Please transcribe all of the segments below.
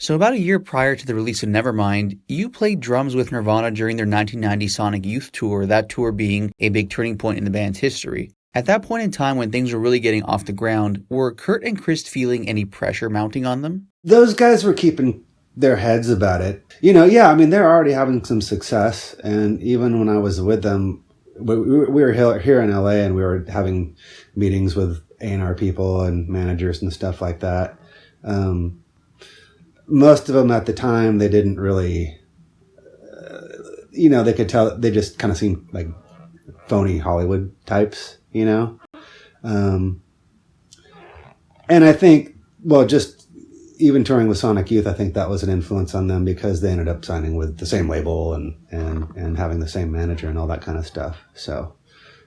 So about a year prior to the release of Nevermind, you played drums with Nirvana during their 1990 Sonic Youth tour, that tour being a big turning point in the band's history. At that point in time when things were really getting off the ground, were Kurt and Krist feeling any pressure mounting on them? Those guys were keeping their heads about it. Yeah, I mean, they're already having some success. And even when I was with them, we were here in LA and we were having meetings with A&R people and managers and stuff like that. Most of them at the time, they didn't really, they could tell, they just kind of seemed like phony Hollywood types, And I think, just even touring with Sonic Youth, I think that was an influence on them because they ended up signing with the same label and having the same manager and all that kind of stuff. So,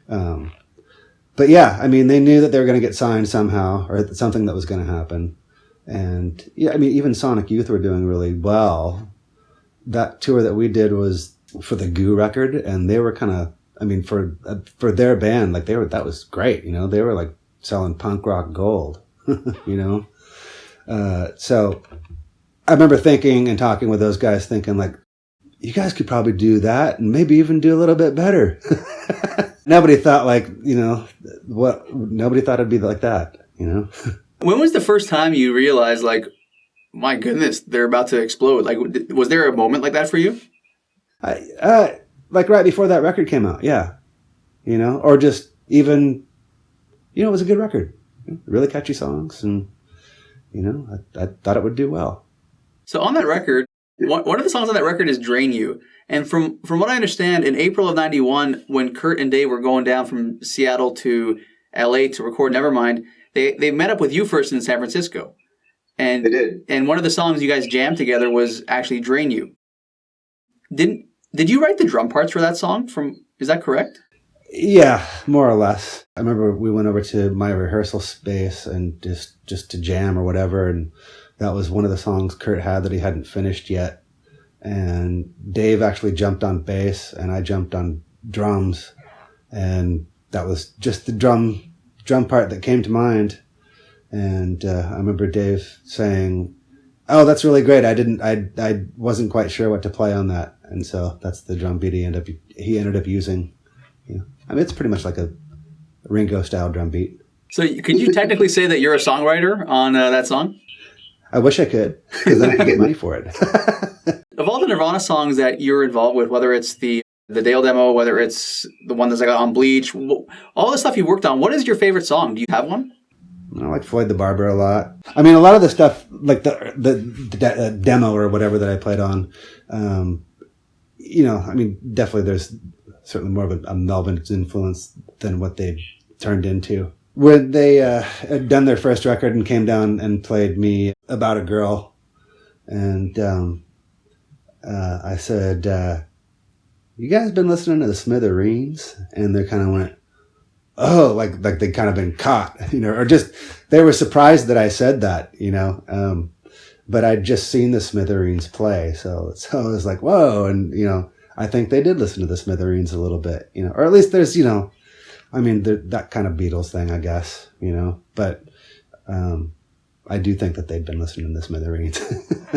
but yeah, I mean, they knew that they were going to get signed somehow or something that was going to happen. And yeah, I mean, even Sonic Youth were doing really well. That tour that we did was for the Goo record, and they were kind of, I mean, for their band, like that was great. They were like selling punk rock gold, So I remember thinking and talking with those guys thinking like, you guys could probably do that and maybe even do a little bit better. Nobody thought nobody thought it'd be like that, When was the first time you realized, like, my goodness, they're about to explode? Like, was there a moment like that for you? Like right before that record came out, yeah. Or just even, it was a good record. Really catchy songs, and, I thought it would do well. So on that record, one of the songs on that record is Drain You. And from what I understand, in April of 91, when Kurt and Dave were going down from Seattle to LA to record Nevermind, they met up with you first in San Francisco. And they did. And one of the songs you guys jammed together was actually Drain You. Did you write the drum parts for that song? Is that correct? Yeah, more or less. I remember we went over to my rehearsal space and just to jam or whatever, and that was one of the songs Kurt had that he hadn't finished yet. And Dave actually jumped on bass and I jumped on drums, and that was just the drum part that came to mind. And I remember Dave saying, "Oh, that's really great. I wasn't quite sure what to play on that." And so that's the drum beat he ended up using. I mean, it's pretty much like a Ringo style drum beat. So could you technically say that you're a songwriter on that song? I wish I could, because then I could get money for it. Of all the Nirvana songs that you're involved with, whether it's the Dale demo, whether it's the one that's on Bleach, all the stuff you worked on, what is your favorite song? Do you have one? I like Floyd the Barber a lot. I mean, a lot of the stuff, like the demo or whatever that I played on, I mean, definitely there's certainly more of a Melvin's influence than what they turned into. When they had done their first record and came down and played me About a Girl, and I said, "You guys been listening to the Smithereens?" And they kind of went, "Oh," like they'd kind of been caught, or just they were surprised that I said that, but I'd just seen the Smithereens play, so I was like, "Whoa!" And I think they did listen to the Smithereens a little bit, or at least there's, I mean, that kind of Beatles thing, I guess, but I do think that they'd been listening to the Smithereens.